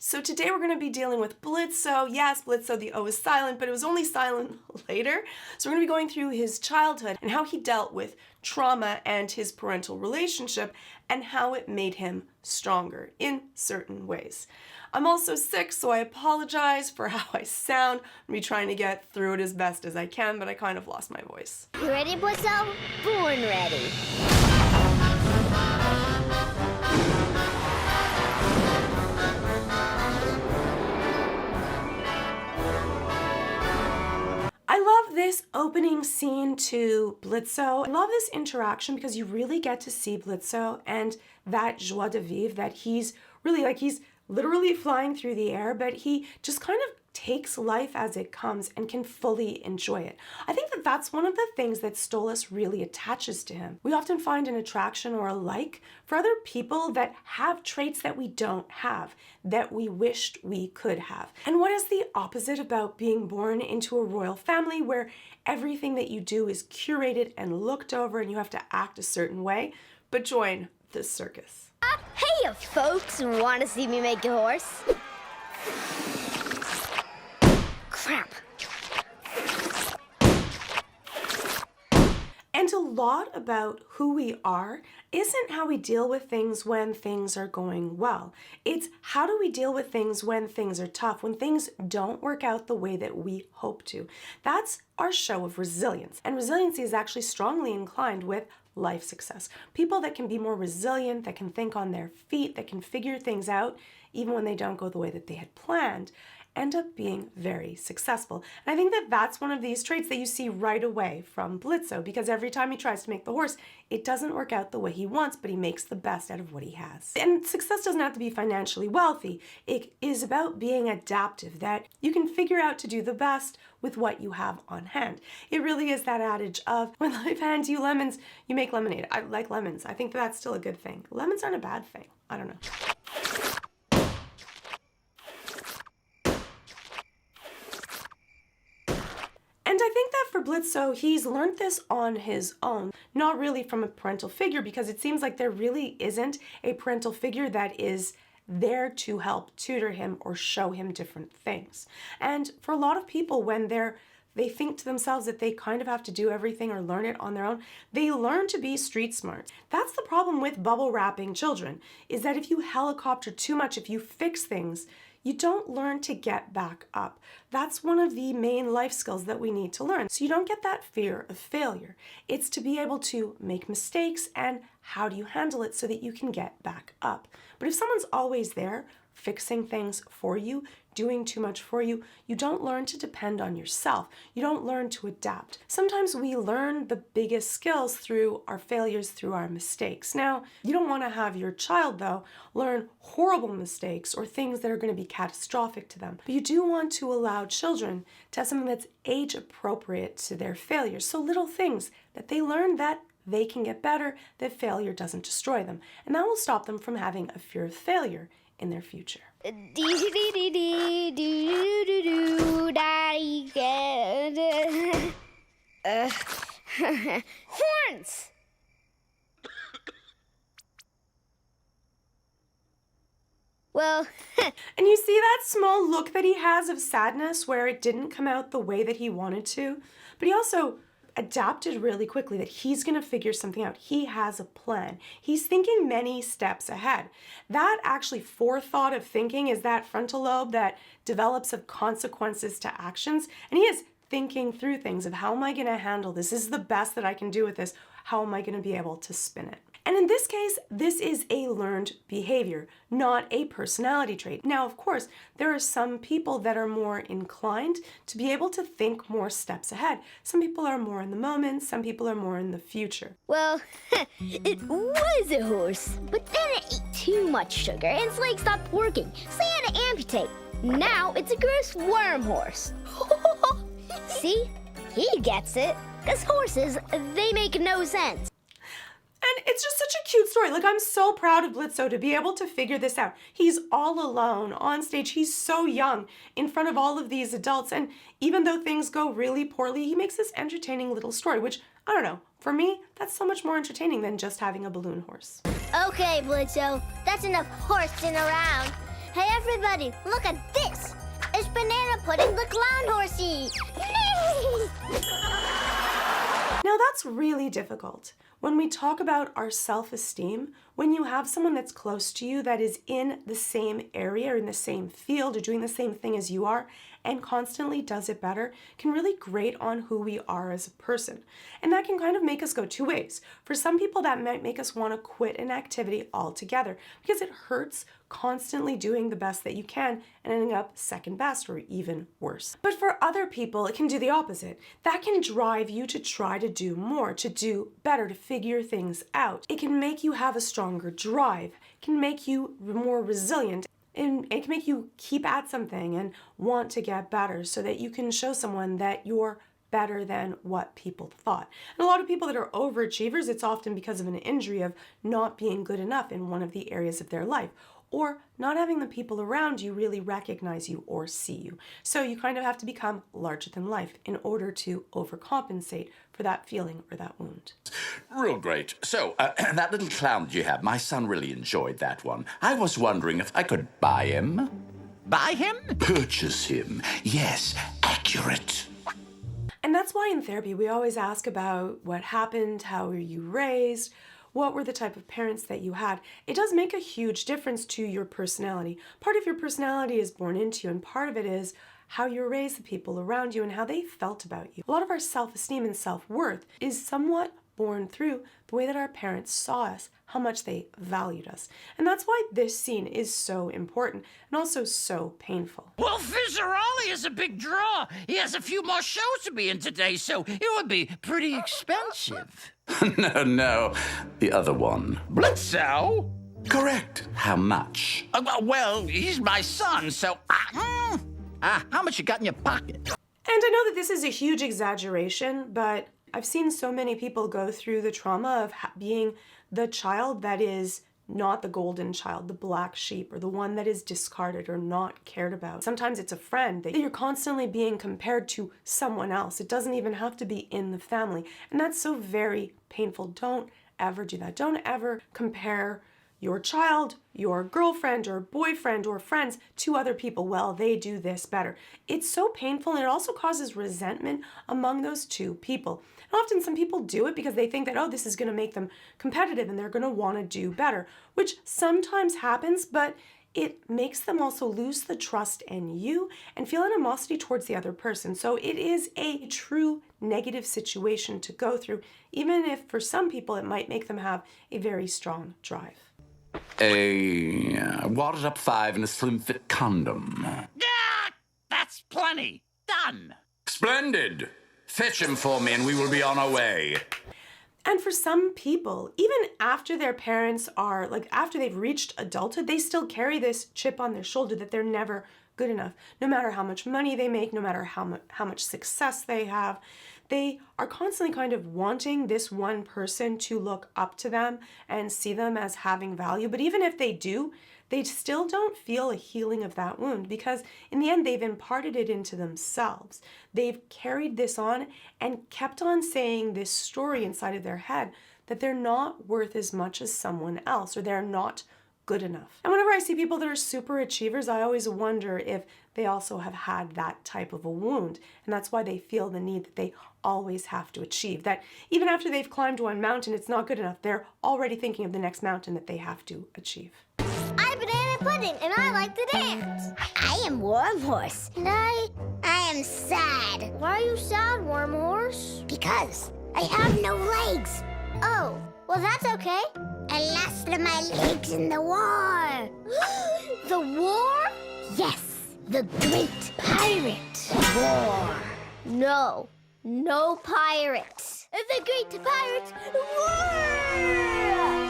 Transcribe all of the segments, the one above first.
So today we're going to be dealing with Blitzo. Yes, Blitzo, the O is silent, but it was only silent later. So we're going to be going through his childhood and how he dealt with trauma and his parental relationship and how it made him stronger in certain ways. I'm also sick, so I apologize for how I sound. I'm going to be trying to get through it as best as I can, but I kind of lost my voice. You ready, Blitzo? Born ready. I love this opening scene to Blitzo. I love this interaction because you really get to see Blitzo and that joie de vivre that he's really he's literally flying through the air, but he just kind of takes life as it comes and can fully enjoy it. I think that that's one of the things that Stolas really attaches to him. We often find an attraction or a like for other people that have traits that we don't have, that we wished we could have. And what is the opposite about being born into a royal family where everything that you do is curated and looked over and you have to act a certain way? But join the circus. Hey, folks, want to see me make a horse? Crap. And a lot about who we are isn't how we deal with things when things are going well. It's how do we deal with things when things are tough, when things don't work out the way that we hope to. That's our show of resilience. And resiliency is actually strongly inclined with life success. People that can be more resilient, that can think on their feet, that can figure things out even when they don't go the way that they had planned, end up being very successful. And I think that that's one of these traits that you see right away from Blitzo, because every time he tries to make the horse, it doesn't work out the way he wants, but he makes the best out of what he has. And success doesn't have to be financially wealthy. It is about being adaptive, that you can figure out to do the best with what you have on hand. It really is that adage of, when life hands you lemons, you make lemonade. I like lemons. I think that's still a good thing. Lemons aren't a bad thing. I don't know. And I think that for Blitzo, he's learned this on his own, not really from a parental figure, because it seems like there really isn't a parental figure that is there to help tutor him or show him different things. And for a lot of people, when they think to themselves that they kind of have to do everything or learn it on their own, they learn to be street smart. That's the problem with bubble wrapping children, is that if you helicopter too much, if you fix things, you don't learn to get back up. That's one of the main life skills that we need to learn. So you don't get that fear of failure. It's to be able to make mistakes and how do you handle it so that you can get back up. But if someone's always there, fixing things for you, doing too much for you, you don't learn to depend on yourself. You don't learn to adapt. Sometimes we learn the biggest skills through our failures, through our mistakes. Now, you don't want to have your child, though, learn horrible mistakes or things that are going to be catastrophic to them. But you do want to allow children to have something that's age appropriate to their failures. So little things that they learn that they can get better, that failure doesn't destroy them. And that will stop them from having a fear of failure in their future. Horns! Well, and you see that small look that he has of sadness where it didn't come out the way that he wanted to, but he also adapted really quickly that he's going to figure something out. He has a plan. He's thinking many steps ahead. That actually forethought of thinking is that frontal lobe that develops of consequences to actions. And he is thinking through things of how am I going to handle this? This is the best that I can do with this. How am I going to be able to spin it? And in this case, this is a learned behavior, not a personality trait. Now, of course, there are some people that are more inclined to be able to think more steps ahead. Some people are more in the moment, some people are more in the future. Well, it was a horse, but then it ate too much sugar and its legs stopped working, so they had to amputate. Now it's a gross worm horse. See? He gets it. Because horses, they make no sense. And it's just such a cute story. Like, I'm so proud of Blitzo to be able to figure this out. He's all alone on stage. He's so young in front of all of these adults. And even though things go really poorly, he makes this entertaining little story, which, I don't know, for me, that's so much more entertaining than just having a balloon horse. Okay, Blitzo, that's enough horsing around. Hey, everybody, look at this. It's Banana Pudding the clown horsey. Now that's really difficult. When we talk about our self-esteem, when you have someone that's close to you that is in the same area or in the same field or doing the same thing as you are and constantly does it better, can really grate on who we are as a person. And that can kind of make us go two ways. For some people, that might make us want to quit an activity altogether because it hurts constantly doing the best that you can and ending up second best or even worse. But for other people, it can do the opposite. That can drive you to try to do more, to do better, to figure things out. It can make you have a stronger drive, it can make you more resilient, and it can make you keep at something and want to get better so that you can show someone that you're better than what people thought. And a lot of people that are overachievers, it's often because of an injury of not being good enough in one of the areas of their life, or not having the people around you really recognize you or see you. So you kind of have to become larger than life in order to overcompensate for that feeling or that wound. Real great. So, that little clown that you have, my son really enjoyed that one. I was wondering if I could buy him. Buy him? Purchase him. Yes, accurate. And that's why in therapy we always ask about what happened, how were you raised, what were the type of parents that you had. It does make a huge difference to your personality. Part of your personality is born into you, and part of it is how you were raised, the people around you, and how they felt about you. A lot of our self-esteem and self-worth is somewhat born through the way that our parents saw us, how much they valued us. And that's why this scene is so important and also so painful. Well, Fizzarolli is a big draw. He has a few more shows to be in today, so it would be pretty expensive. No, the other one. Blitzo? Correct. How much? Well, he's my son, so... how much you got in your pocket? And I know that this is a huge exaggeration, but I've seen so many people go through the trauma of being the child that is not the golden child, the black sheep, or the one that is discarded or not cared about. Sometimes it's a friend that you're constantly being compared to someone else. It doesn't even have to be in the family. And that's so very painful. Don't ever do that. Don't ever compare your child, your girlfriend or boyfriend or friends to other people. Well, they do this better. It's so painful, and it also causes resentment among those two people. And often some people do it because they think that, oh, this is going to make them competitive and they're going to want to do better, which sometimes happens, but it makes them also lose the trust in you and feel animosity towards the other person. So it is a true negative situation to go through, even if for some people it might make them have a very strong drive. A wadded up 5 and a slim fit condom. Yeah, that's plenty. Done. Splendid. Fetch him for me and we will be on our way. And for some people, even after their parents are, after they've reached adulthood, they still carry this chip on their shoulder that they're never good enough. No matter how much money they make, no matter how much success they have, they are constantly kind of wanting this one person to look up to them and see them as having value. But even if they do, they still don't feel a healing of that wound because in the end, they've imparted it into themselves. They've carried this on and kept on saying this story inside of their head that they're not worth as much as someone else or they're not good enough. And whenever I see people that are super achievers, I always wonder if they also have had that type of a wound. And that's why they feel the need that they always have to achieve. That even after they've climbed one mountain, it's not good enough. They're already thinking of the next mountain that they have to achieve. I'm Banana Pudding, and I like to dance. I am Worm Horse, and I am sad. Why are you sad, Worm Horse? Because I have no legs. Oh, well, that's okay. I lost my legs in the war. The war? Yes, the Great Pirate War. No pirates. The Great Pirate War!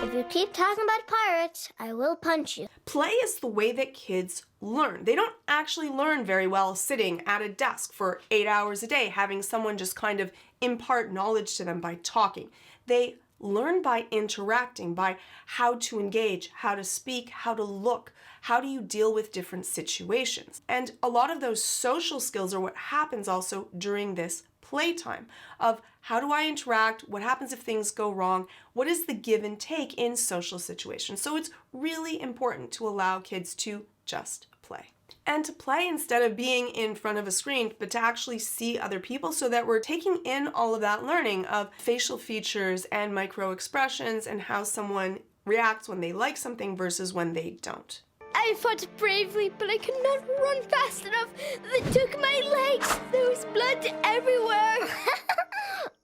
If you keep talking about pirates, I will punch you. Play is the way that kids learn. They don't actually learn very well sitting at a desk for 8 hours a day, having someone just kind of impart knowledge to them by talking. They learn by interacting, by how to engage, how to speak, how to look, how do you deal with different situations. And a lot of those social skills are what happens also during this playtime of how do I interact, what happens if things go wrong, what is the give and take in social situations. So it's really important to allow kids to just play. And to play instead of being in front of a screen, but to actually see other people so that we're taking in all of that learning of facial features and micro expressions and how someone reacts when they like something versus when they don't. I fought bravely, but I could not run fast enough. They took my legs. There was blood everywhere.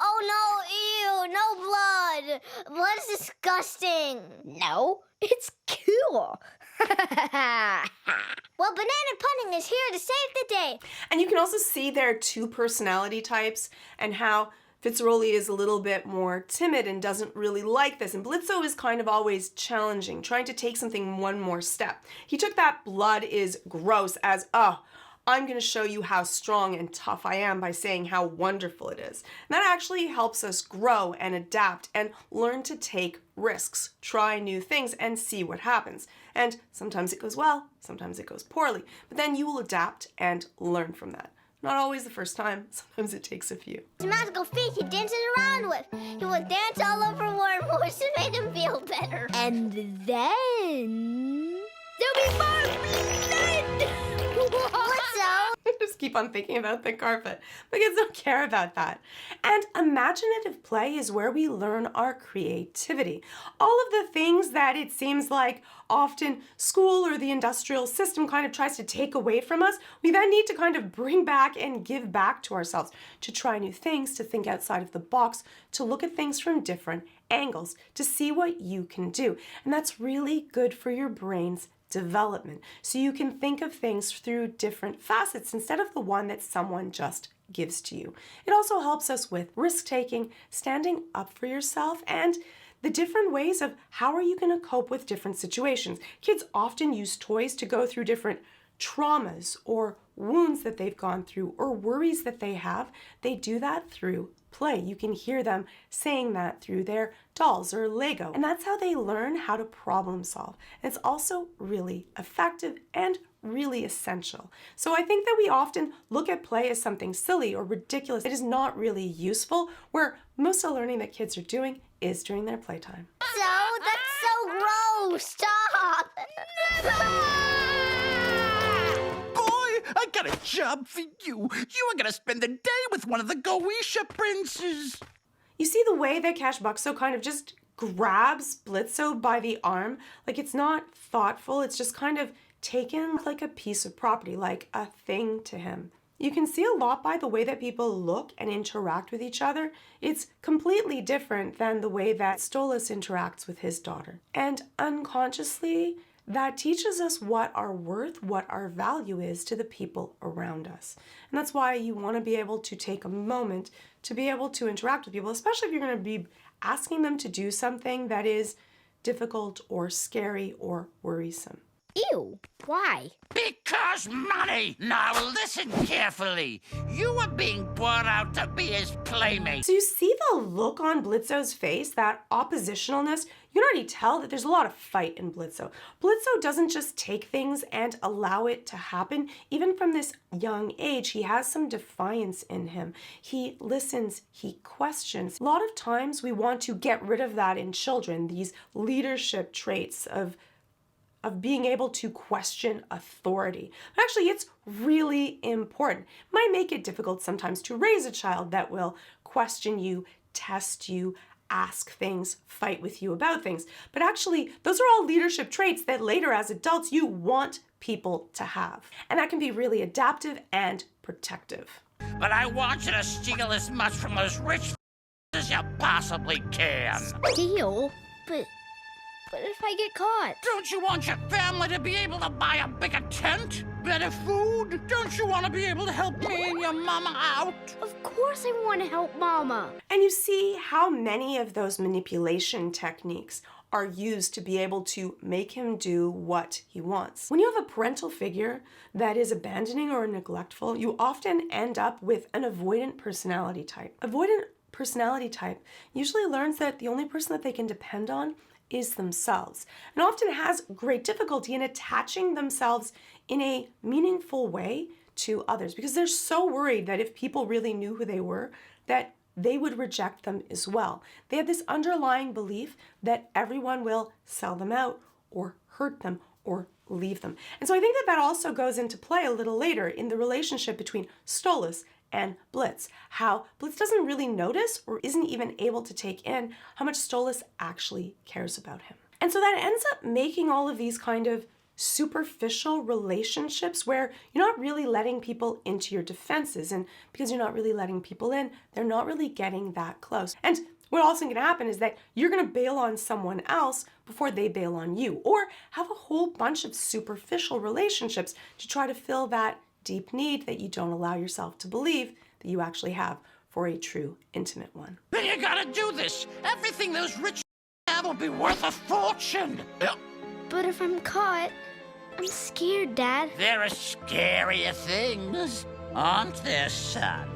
Oh no, ew, no blood. Blood's disgusting. No, it's cool. Well, banana pudding is here to save the day. And you can also see their two personality types and how Fitzroy is a little bit more timid and doesn't really like this. And Blitzo is kind of always challenging, trying to take something one more step. He took that blood is gross as, oh, I'm going to show you how strong and tough I am by saying how wonderful it is. And that actually helps us grow and adapt and learn to take risks, try new things, and see what happens. And sometimes it goes well, sometimes it goes poorly, but then you will adapt and learn from that. Not always the first time, sometimes it takes a few. It's a magical feet he dances around with. He will dance all over Wormhorse to make him feel better. And then there'll be more blood! Blitzo! Just keep on thinking about the carpet. The kids don't care about that. And imaginative play is where we learn our creativity. All of the things that it seems like often school or the industrial system kind of tries to take away from us, we then need to kind of bring back and give back to ourselves, to try new things, to think outside of the box, to look at things from different angles, to see what you can do. And that's really good for your brain's development. So you can think of things through different facets instead of the one that someone just gives to you. It also helps us with risk-taking, standing up for yourself, and the different ways of how are you going to cope with different situations. Kids often use toys to go through different traumas or wounds that they've gone through or worries that they have. They do that through play. You can hear them saying that through their dolls or Lego. And that's how they learn how to problem solve. And it's also really effective and really essential. So I think that we often look at play as something silly or ridiculous. It is not really useful, where most of the learning that kids are doing is during their playtime. So, that's so gross. Stop. I got a job for you. You are gonna spend the day with one of the Goetia princes. You see the way that Cash Buxo kind of just grabs Blitzo by the arm? Like, it's not thoughtful, it's just kind of taken like a piece of property, like a thing to him. You can see a lot by the way that people look and interact with each other. It's completely different than the way that Stolas interacts with his daughter. And unconsciously, that teaches us what our worth, what our value is to the people around us. And that's why you want to be able to take a moment to be able to interact with people, especially if you're going to be asking them to do something that is difficult or scary or worrisome. Ew, why? Because money! Now listen carefully. You are being brought out to be his playmate. So you see the look on Blitzo's face, that oppositionalness? You can already tell that there's a lot of fight in Blitzo. Blitzo doesn't just take things and allow it to happen. Even from this young age, he has some defiance in him. He listens, he questions. A lot of times we want to get rid of that in children, these leadership traits of being able to question authority. But actually, it's really important. It might make it difficult sometimes to raise a child that will question you, test you, ask things, fight with you about things. But actually, those are all leadership traits that later as adults you want people to have. And that can be really adaptive and protective. But I want you to steal as much from those rich as you possibly can. Steal? But if I get caught? Don't you want your family to be able to buy a bigger tent? Better food? Don't you want to be able to help me and your mama out? Of course I want to help Mama. And you see how many of those manipulation techniques are used to be able to make him do what he wants. When you have a parental figure that is abandoning or neglectful, you often end up with an avoidant personality type. Avoidant personality type usually learns that the only person that they can depend on is themselves, and often has great difficulty in attaching themselves in a meaningful way to others because they're so worried that if people really knew who they were, that they would reject them as well. They have this underlying belief that everyone will sell them out or hurt them or leave them. And so I think that that also goes into play a little later in the relationship between Stolas and Blitz, how Blitz doesn't really notice or isn't even able to take in how much Stolas actually cares about him. And so that ends up making all of these kind of superficial relationships where you're not really letting people into your defenses, and because you're not really letting people in, they're not really getting that close. And what also going to happen is that you're going to bail on someone else before they bail on you, or have a whole bunch of superficial relationships to try to fill that deep need that you don't allow yourself to believe that you actually have for a true intimate one. Then you gotta do this. Everything those rich have will be worth a fortune. But if I'm caught, I'm scared, Dad. There are scarier things, aren't there, son?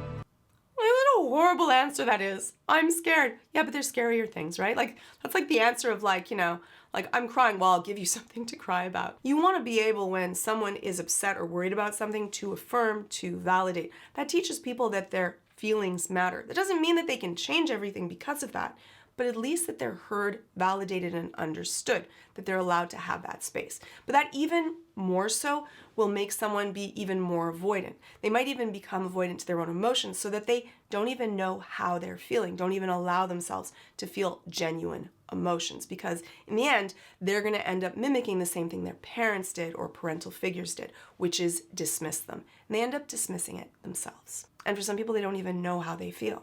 What a horrible answer that is. I'm scared. Yeah, but there's scarier things, right? Like, that's like the answer of like, like, I'm crying, well, I'll give you something to cry about. You want to be able, when someone is upset or worried about something, to affirm, to validate. That teaches people that their feelings matter. That doesn't mean that they can change everything because of that, but at least that they're heard, validated, and understood, that they're allowed to have that space. But that even more so will make someone be even more avoidant. They might even become avoidant to their own emotions so that they don't even know how they're feeling, don't even allow themselves to feel genuine emotions, because in the end, they're going to end up mimicking the same thing their parents did or parental figures did, which is dismiss them. And they end up dismissing it themselves. And for some people, they don't even know how they feel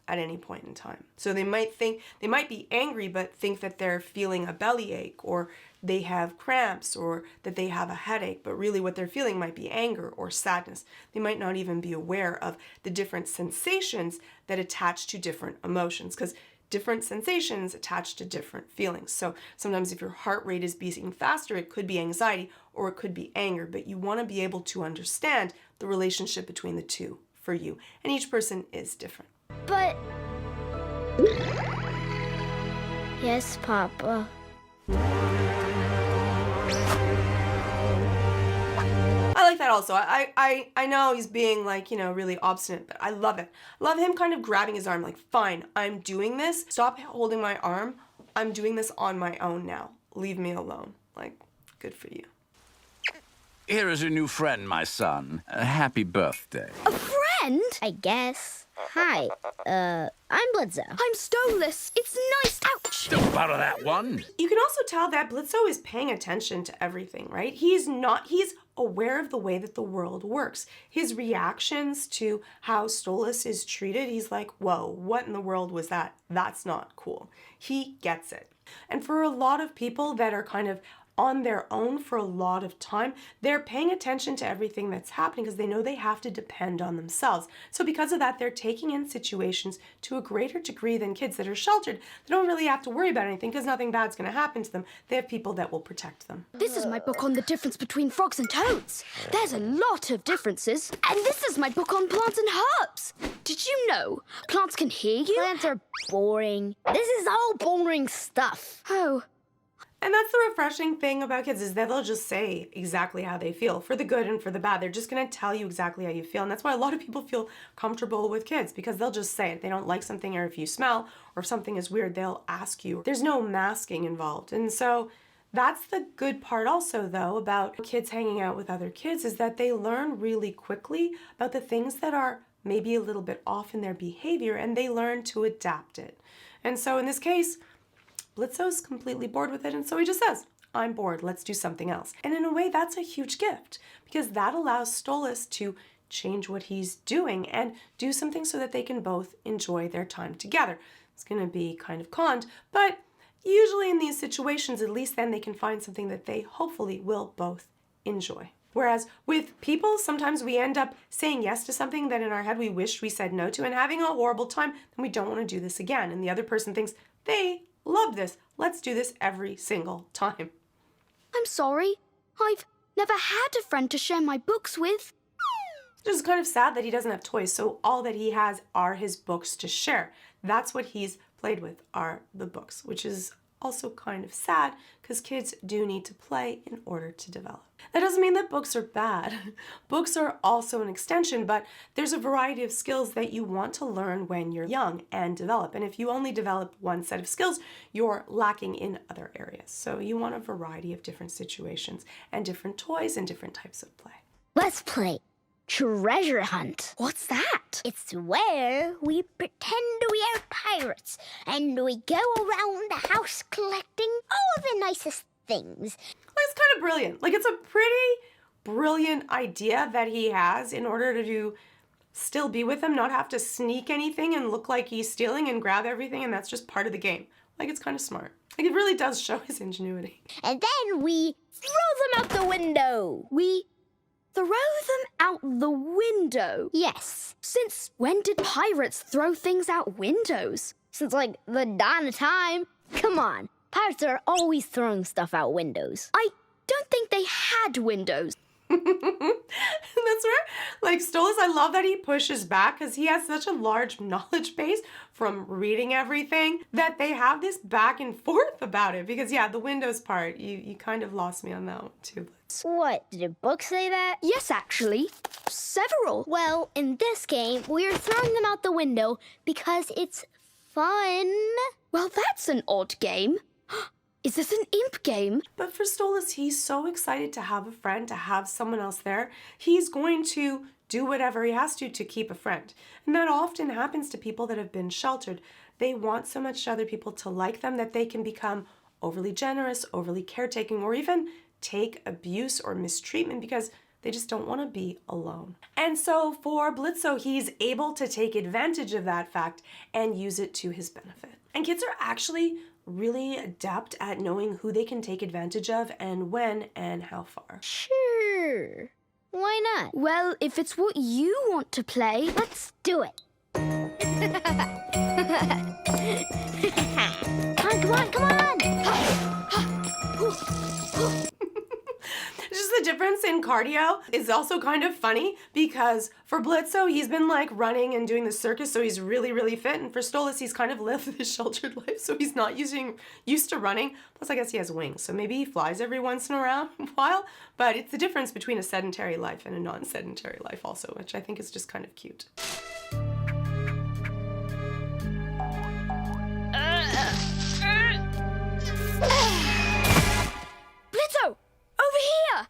at any point in time. So they might be angry, but think that they're feeling a bellyache, or they have cramps, or that they have a headache, but really what they're feeling might be anger or sadness. They might not even be aware of the different sensations that attach to different emotions, because different sensations attach to different feelings. So sometimes if your heart rate is beating faster, it could be anxiety or it could be anger, but you want to be able to understand the relationship between the two for you. And each person is different. But... Yes, Papa. I like that also. I know he's being like, really obstinate, but I love it. Love him kind of grabbing his arm like, fine, I'm doing this. Stop holding my arm. I'm doing this on my own now. Leave me alone. Like, good for you. Here is your new friend, my son. Happy birthday. A friend? I guess. Hi, I'm Blitzo. I'm Stolas. It's nice. Ouch! Don't bother that one. You can also tell that Blitzo is paying attention to everything, right? He's aware of the way that the world works. His reactions to how Stolas is treated, he's like, whoa, what in the world was that? That's not cool. He gets it. And for a lot of people that are kind of on their own for a lot of time, they're paying attention to everything that's happening because they know they have to depend on themselves. So because of that, they're taking in situations to a greater degree than kids that are sheltered. They don't really have to worry about anything because nothing bad's going to happen to them. They have people that will protect them. This is my book on the difference between frogs and toads. There's a lot of differences. And this is my book on plants and herbs. Did you know plants can hear you? Plants are boring. This is all boring stuff. Oh. And that's the refreshing thing about kids, is that they'll just say exactly how they feel, for the good and for the bad. They're just going to tell you exactly how you feel. And that's why a lot of people feel comfortable with kids, because they'll just say it. They don't like something, or if you smell, or if something is weird, they'll ask you. There's no masking involved. And so that's the good part also, though, about kids hanging out with other kids, is that they learn really quickly about the things that are maybe a little bit off in their behavior, and they learn to adapt it. And so in this case, Blitzo's completely bored with it, and so he just says, I'm bored, let's do something else. And in a way, that's a huge gift, because that allows Stolas to change what he's doing and do something so that they can both enjoy their time together. It's going to be kind of conned, but usually in these situations, at least then they can find something that they hopefully will both enjoy. Whereas with people, sometimes we end up saying yes to something that in our head we wished we said no to and having a horrible time, and we don't want to do this again. And the other person thinks, they love this. Let's do this every single time. I'm sorry. I've never had a friend to share my books with. Which is kind of sad that he doesn't have toys, so all that he has are his books to share. That's what he's played with, are the books, which is also kind of sad because kids do need to play in order to develop. That doesn't mean that books are bad. Books are also an extension, but there's a variety of skills that you want to learn when you're young and develop. And if you only develop one set of skills, you're lacking in other areas. So you want a variety of different situations and different toys and different types of play. Let's play treasure hunt. What's that? It's where we pretend we are pirates and we go around the house collecting all the nicest things. It's kind of brilliant. Like, it's a pretty brilliant idea that he has in order to still be with him, not have to sneak anything and look like he's stealing and grab everything, and that's just part of the game. Like, it's kind of smart. Like, it really does show his ingenuity. And then we throw them out the window. We throw them out the window? Yes. Since when did pirates throw things out windows? Since, like, the dawn of time. Come on. Pirates are always throwing stuff out windows. I don't think they had windows. That's right. Like, Stolas, I love that he pushes back because he has such a large knowledge base from reading everything that they have this back and forth about it. Because, yeah, the windows part, you kind of lost me on that one too. What, did a book say that? Yes, actually. Several. Well, in this game, we're throwing them out the window because it's fun. Well, that's an odd game. Is this an imp game? But for Stolas, he's so excited to have a friend, to have someone else there. He's going to do whatever he has to keep a friend. And that often happens to people that have been sheltered. They want so much other people to like them that they can become overly generous, overly caretaking, or even take abuse or mistreatment because they just don't want to be alone. And so for Blitzo, he's able to take advantage of that fact and use it to his benefit. And kids are actually really adept at knowing who they can take advantage of and when and how far. Sure. Why not? Well, if it's what you want to play, Let's do it. Come on. Just the difference in cardio is also kind of funny because for Blitzo, he's been like running and doing the circus, so he's really, really fit. And for Stolas, he's kind of lived this sheltered life, so he's not used to running. Plus, I guess he has wings, so maybe he flies every once in a while. But it's the difference between a sedentary life and a non-sedentary life also, which I think is just kind of cute. Blitzo, over here!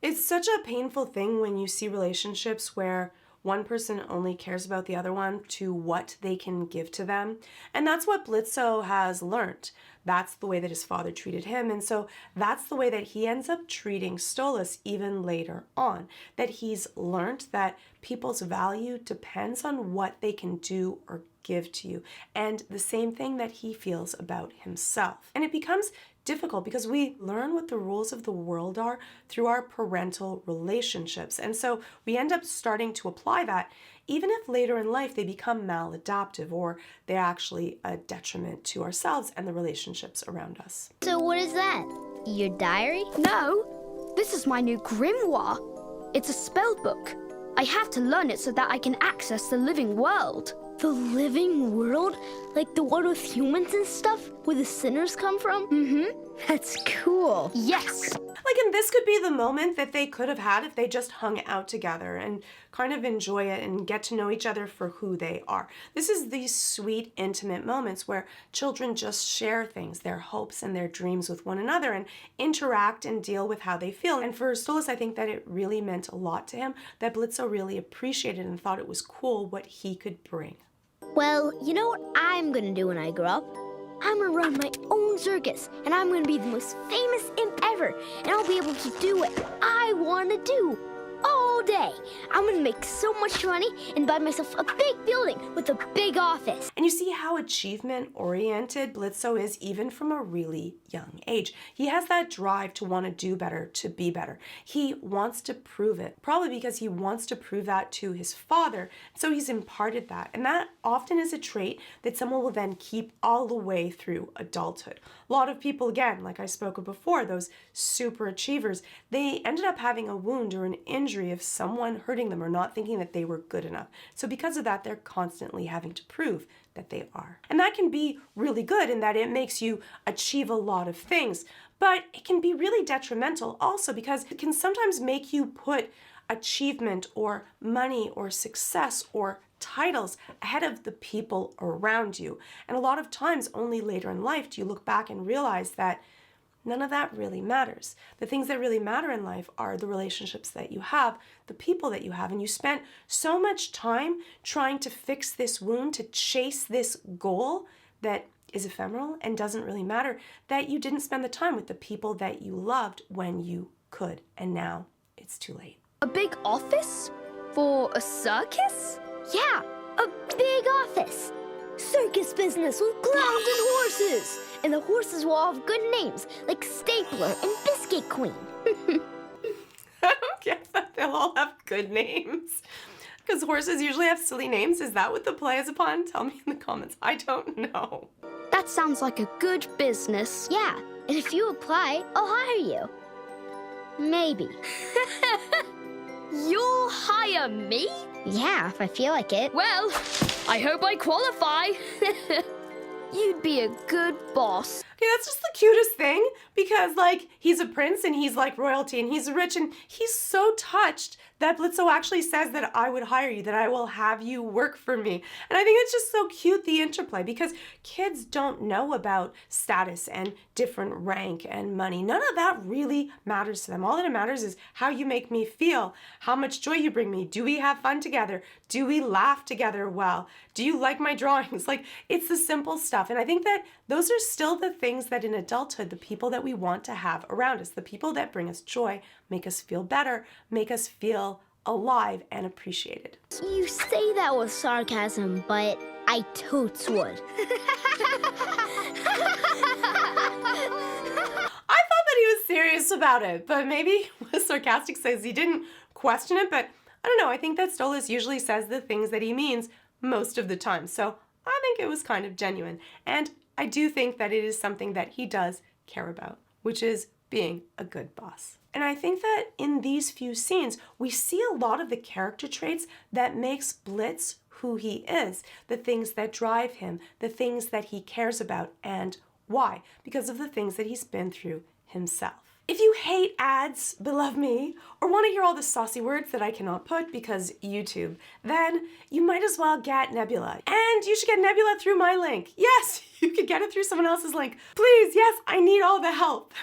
It's such a painful thing when you see relationships where one person only cares about the other one to what they can give to them. And that's what Blitzo has learned. That's the way that his father treated him. And so that's the way that he ends up treating Stolas even later on. That he's learned that people's value depends on what they can do or give to you. And the same thing that he feels about himself. And it becomes difficult because we learn what the rules of the world are through our parental relationships. And so we end up starting to apply that even if later in life they become maladaptive or they're actually a detriment to ourselves and the relationships around us. So what is that? Your diary? No, this is my new grimoire. It's a spell book. I have to learn it so that I can access the living world. The living world? Like the one with humans and stuff? Where the sinners come from? Mm-hmm. That's cool. Yes. Like, and this could be the moment that they could have had if they just hung out together and kind of enjoy it and get to know each other for who they are. This is these sweet, intimate moments where children just share things, their hopes and their dreams with one another and interact and deal with how they feel. And for Stolas, I think that it really meant a lot to him, that Blitzo really appreciated and thought it was cool what he could bring. Well, you know what I'm gonna do when I grow up? I'm gonna run my own circus, and I'm gonna be the most famous imp ever, and I'll be able to do what I wanna do all day. I'm gonna make so much money and buy myself a big building with a big office. And you see how achievement-oriented Blitzo is even from a really young age. He has that drive to want to do better, to be better. He wants to prove it, probably because he wants to prove that to his father. So he's imparted that. And that often is a trait that someone will then keep all the way through adulthood. A lot of people, again, like I spoke of before, those super achievers, they ended up having a wound or an injury of someone hurting them or not thinking that they were good enough. So because of that, they're constantly having to prove that they are. And that can be really good in that it makes you achieve a lot of things, but it can be really detrimental also because it can sometimes make you put achievement or money or success or titles ahead of the people around you. And a lot of times, only later in life do you look back and realize that none of that really matters. The things that really matter in life are the relationships that you have, the people that you have, and you spent so much time trying to fix this wound, to chase this goal that is ephemeral and doesn't really matter, that you didn't spend the time with the people that you loved when you could, and now it's too late. A big office? For a circus? Yeah, a big office. Circus business with clowns and horses. And the horses will all have good names, like Stapler and Biscuit Queen. I don't get that they'll all have good names. Because horses usually have silly names. Is that what the play is upon? Tell me in the comments. I don't know. That sounds like a good business. Yeah, and if you apply, I'll hire you. Maybe. You'll hire me? Yeah, if I feel like it. Well, I hope I qualify. You'd be a good boss. Okay, that's just the cutest thing because, like, he's a prince and he's like royalty and he's rich and he's so touched that Blitzo actually says that I would hire you, that I will have you work for me. And I think it's just so cute, the interplay, because kids don't know about status and different rank and money. None of that really matters to them. All that matters is how you make me feel, how much joy you bring me. Do we have fun together? Do we laugh together well? Do you like my drawings? Like, it's the simple stuff. And I think that those are still the things that in adulthood, the people that we want to have around us, the people that bring us joy, make us feel better, make us feel alive and appreciated. You say that with sarcasm, but I totes would. I thought that he was serious about it, but maybe was sarcastic says he didn't question it, but I don't know. I think that Stolas usually says the things that he means most of the time. So I think it was kind of genuine. And I do think that it is something that he does care about, which is being a good boss. And I think that in these few scenes, we see a lot of the character traits that makes Blitz who he is, the things that drive him, the things that he cares about, and why? Because of the things that he's been through himself. If you hate ads, but love me, or want to hear all the saucy words that I cannot put because YouTube, then you might as well get Nebula. And you should get Nebula through my link. Yes, you could get it through someone else's link. Please, yes, I need all the help.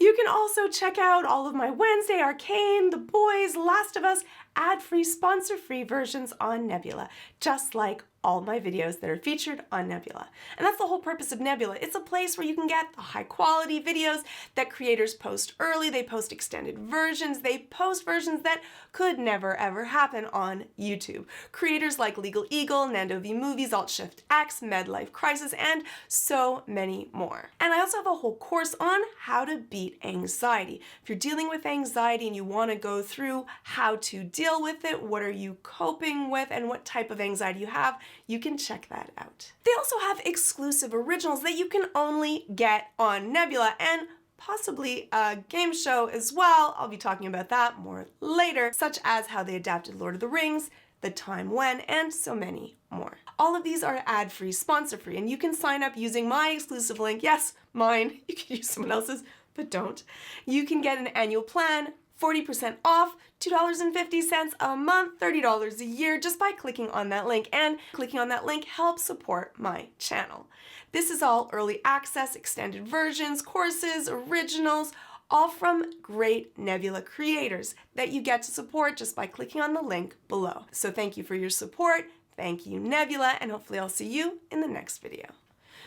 You can also check out all of my Wednesday, Arcane, The Boys, Last of Us, ad-free, sponsor-free versions on Nebula, just like all my videos that are featured on Nebula. And that's the whole purpose of Nebula. It's a place where you can get the high-quality videos that creators post early. They post extended versions. They post versions that could never, ever happen on YouTube. Creators like Legal Eagle, Nando V Movies, Alt Shift X, Medlife Crisis, and so many more. And I also have a whole course on how to beat anxiety. If you're dealing with anxiety and you want to go through how to deal with it, what are you coping with, and what type of anxiety you have, you can check that out. They also have exclusive originals that you can only get on Nebula and possibly a game show as well. I'll be talking about that more later, such as how they adapted Lord of the Rings, The Time When, and so many more. All of these are ad-free, sponsor-free, and you can sign up using my exclusive link. Yes, mine. You can use someone else's, but don't. You can get an annual plan, 40% off, $2.50 a month, $30 a year, just by clicking on that link. And clicking on that link helps support my channel. This is all early access, extended versions, courses, originals, all from great Nebula creators that you get to support just by clicking on the link below. So thank you for your support. Thank you, Nebula, and hopefully I'll see you in the next video.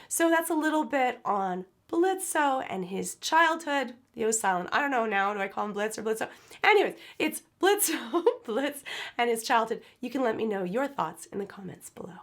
So that's a little bit on Blitzo and his childhood. The O silent. I don't know now. Do I call him Blitz or Blitzo? Anyways, it's Blitzo, Blitz, and his childhood. You can let me know your thoughts in the comments below.